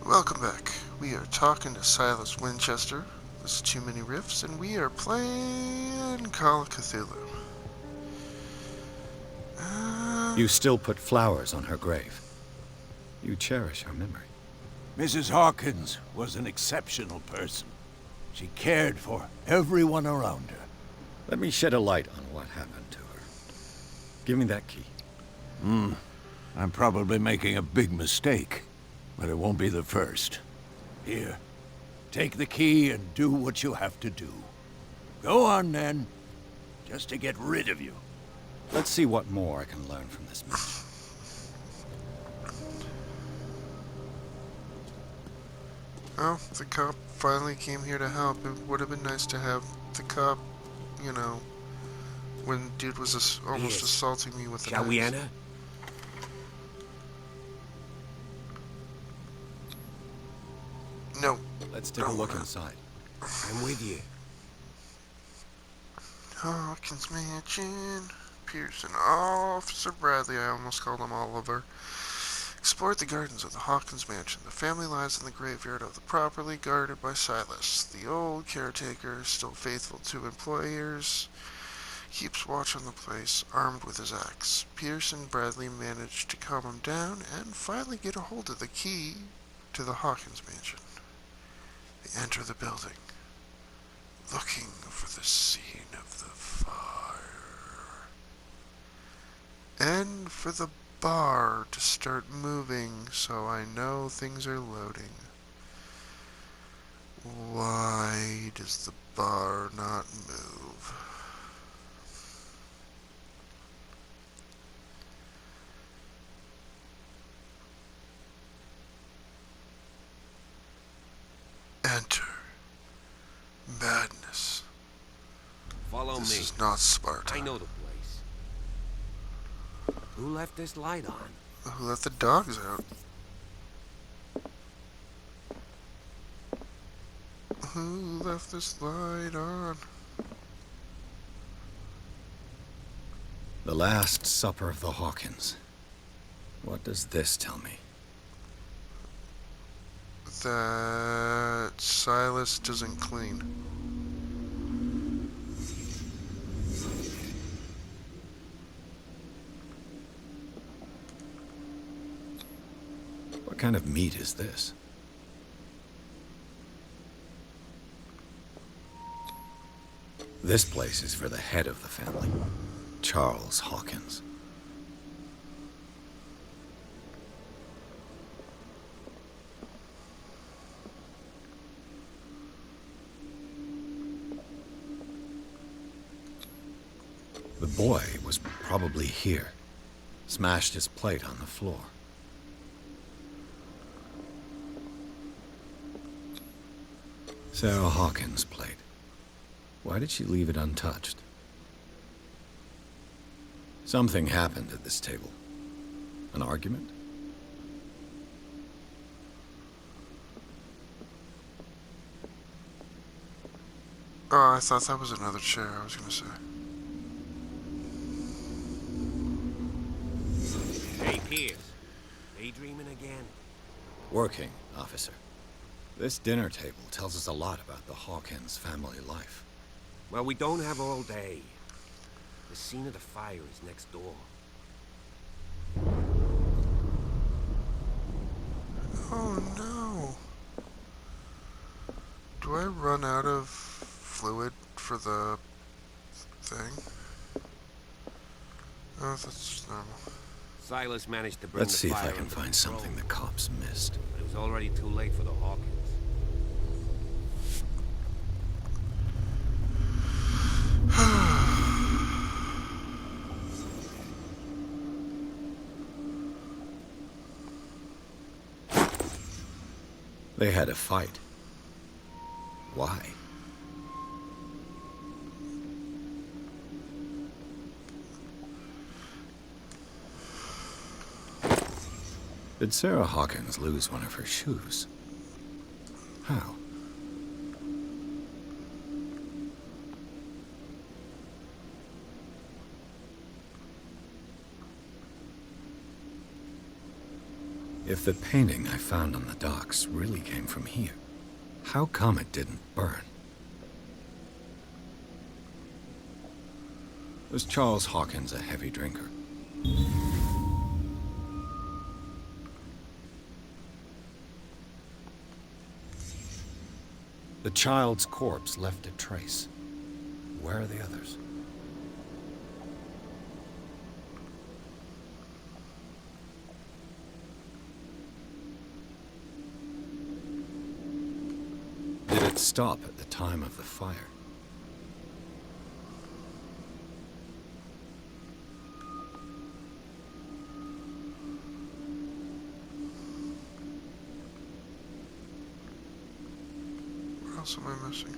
Welcome back. We are talking to Silas Winchester. This is Too Many Rifts, and we are playing Call of Cthulhu. You still put flowers on her grave. You cherish her memory. Mrs. Hawkins was an exceptional person. She cared for everyone around her. Let me shed a light on what happened to her. Give me that key. I'm probably making a big mistake, but it won't be the first. Here, take the key and do what you have to do. Go on, then. Just to get rid of you. Let's see what more I can learn from this mission. Oh, the cop finally came here to help. It would have been nice to have the cop, when dude was almost assaulting me with an Shall we axe. enter? No. Let's take a look inside. I'm with you. Hawkins Mansion. Pearson. Officer Bradley. I almost called him Oliver. Explored the gardens of the Hawkins Mansion. The family lies in the graveyard of the property guarded by Silas. The old caretaker, still faithful to employers, keeps watch on the place, armed with his axe. Pearson and Bradley manage to calm him down and finally get a hold of the key to the Hawkins Mansion. They enter the building, looking for the scene of the fire, and for the bar to start moving, so I know things are loading. Why does the bar not move? Enter madness. Follow This me. is not Sparta. I know the place. Who left this light on? Who let the dogs out? Who left this light on? The Last Supper of the Hawkins. What does this tell me? That Silas doesn't clean. What kind of meat is this? This place is for the head of the family, Charles Hawkins. The boy was probably here, smashed his plate on the floor. Sarah Hawkins' plate. Why did she leave it untouched? Something happened at this table. An argument? Oh, I thought that was another chair, I was gonna say. Hey, Pierce. Daydreaming again? Working, officer. This dinner table tells us a lot about the Hawkins family life. Well, we don't have all day. The scene of the fire is next door. Oh no. Do I run out of fluid for the thing? Oh, that's normal. Silas managed to bring Let's the see if fire I can under find something the control, cops missed. but it was already too late for the Hawkins. They had a fight. Why? Did Sarah Hawkins lose one of her shoes? How? If the painting I found on the docks really came from here, how come it didn't burn? Was Charles Hawkins a heavy drinker? The child's corpse left a trace. Where are the others? Did it stop at the time of the fire? What else am I missing?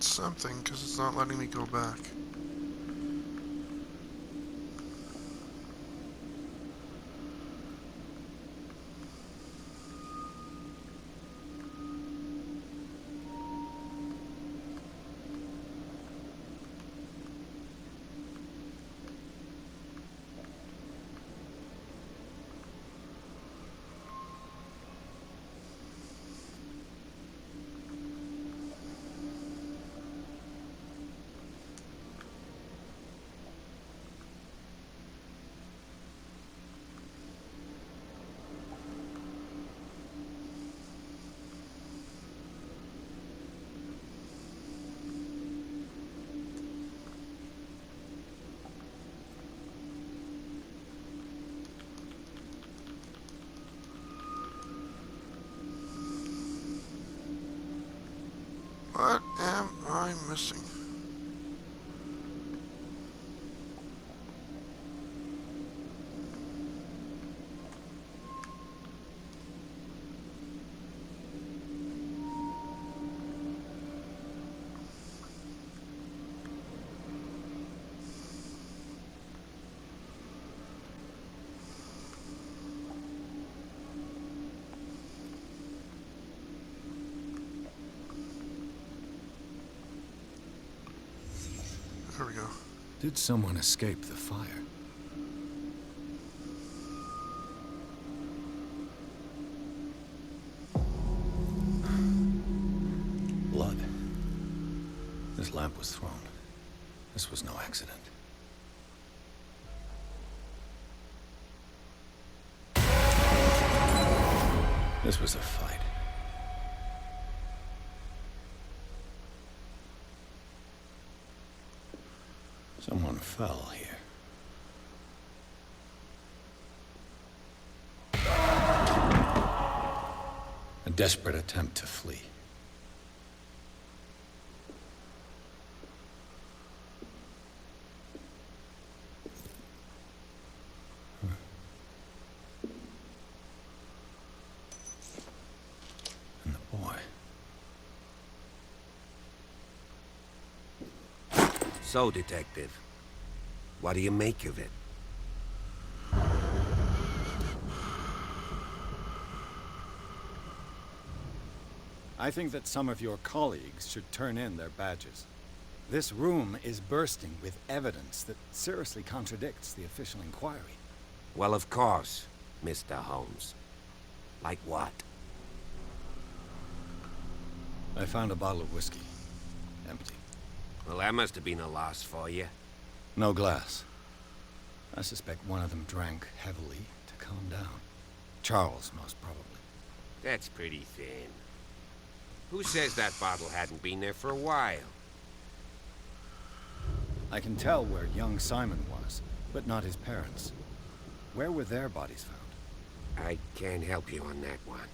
Something, because it's not letting me go back. What am I missing? There we go. Did someone escape the fire? Blood. This lamp was thrown. This was no accident. This was a fight. Someone fell here. A desperate attempt to flee. And the boy. So, Detective, what do you make of it? I think that some of your colleagues should turn in their badges. This room is bursting with evidence that seriously contradicts the official inquiry. Well, of course, Mr. Holmes. Like what? I found a bottle of whiskey. Empty. Well, that must have been a loss for you. No glass. I suspect one of them drank heavily to calm down. Charles, most probably. That's pretty thin. Who says that bottle hadn't been there for a while? I can tell where young Simon was, but not his parents. Where were their bodies found? I can't help you on that one.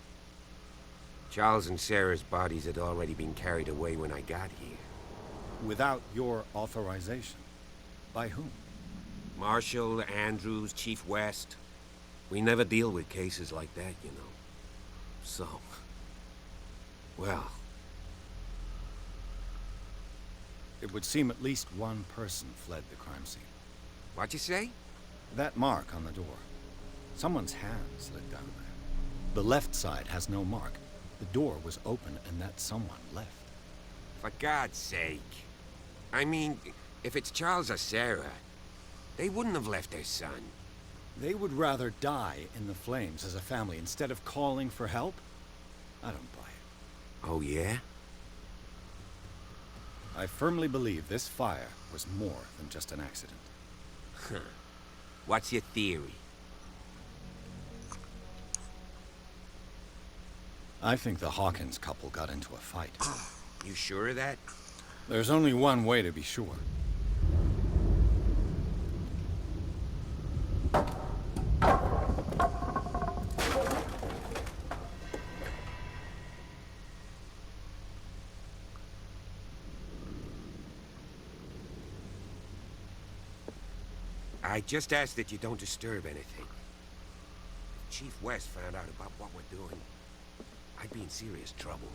Charles and Sarah's bodies had already been carried away when I got here. without your authorization. By whom? Marshall, Andrews, Chief West. We never deal with cases like that, you know. So... well... It would seem at least one person fled the crime scene. What'd you say? That mark on the door. Someone's hand slid down there. The left side has no mark. The door was open and that someone left. For God's sake. I mean, if it's Charles or Sarah, they wouldn't have left their son. They would rather die in the flames as a family instead of calling for help? I don't buy it. Oh, yeah? I firmly believe this fire was more than just an accident. Huh. What's your theory? I think the Hawkins couple got into a fight. You sure of that? There's only one way to be sure. I just ask that you don't disturb anything. If Chief West found out about what we're doing, I'd be in serious trouble.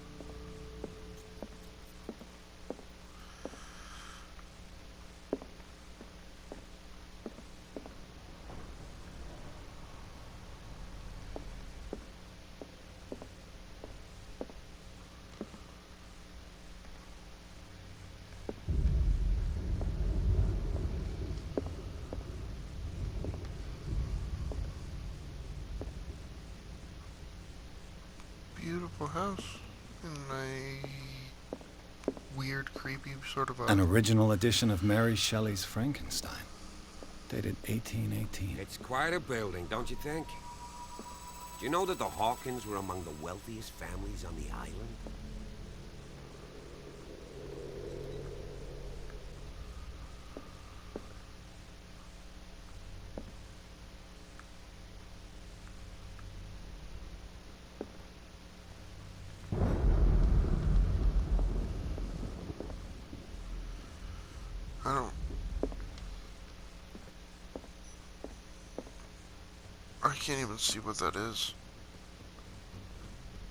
Beautiful house in a weird, creepy sort of An original edition of Mary Shelley's Frankenstein, dated 1818. It's quite a building, don't you think? Do you know that the Hawkins were among the wealthiest families on the island? I can't even see what that is.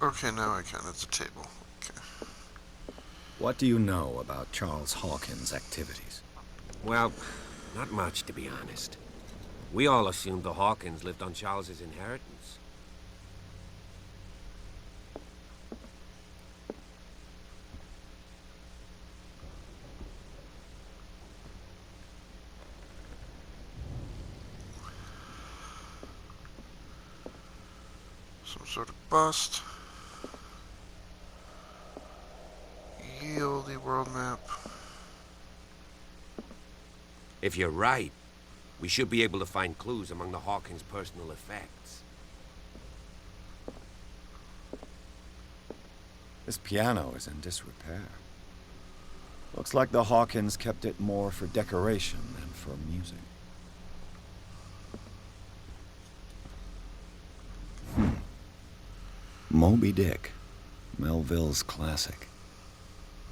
Okay, now I can. It's a table. Okay. What do you know about Charles Hawkins' activities? Well, not much, to be honest. We all assumed the Hawkins lived on Charles's inheritance. Some sort of bust. Yield the world map. If you're right, we should be able to find clues among the Hawkins' personal effects. This piano is in disrepair. Looks like the Hawkins kept it more for decoration than for music. Moby Dick, Melville's classic.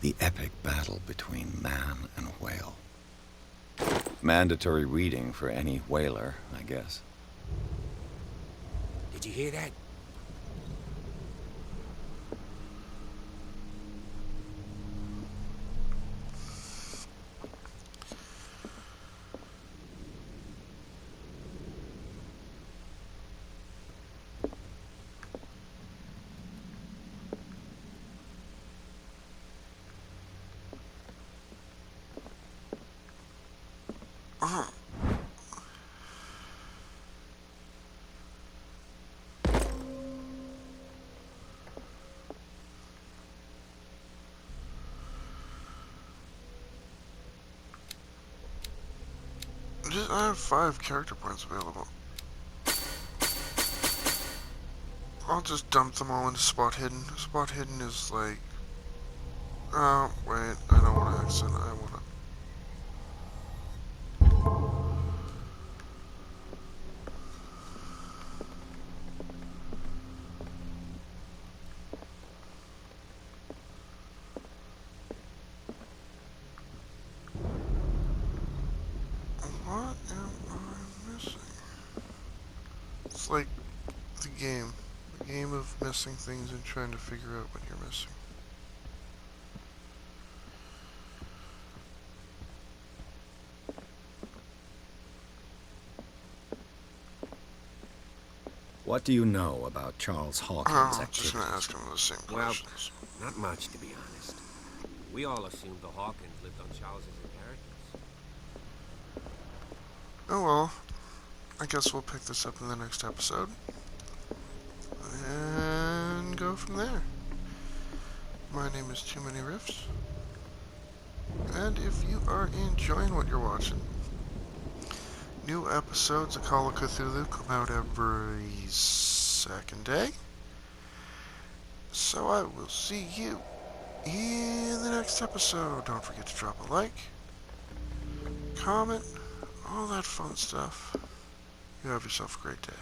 The epic battle between man and whale. Mandatory reading for any whaler, I guess. Did you hear that? I have 5 character points available. I'll just dump them all into spot hidden. Spot hidden is like... oh, wait, I don't want to accent. I want to... What am I missing? It's like the game. The game of missing things and trying to figure out what you're missing. What do you know about Charles Hawkins' Oh, I'm just activities? gonna ask him the same Well, questions. not much, to be honest. We all assumed the Hawkins lived on Charles's inheritance. Oh well, I guess we'll pick this up in the next episode. And go from there. My name is toomanyrifts. And if you are enjoying what you're watching, new episodes of Call of Cthulhu come out every second day. So I will see you in the next episode. Don't forget to drop a like, comment, all that fun stuff. You have yourself a great day.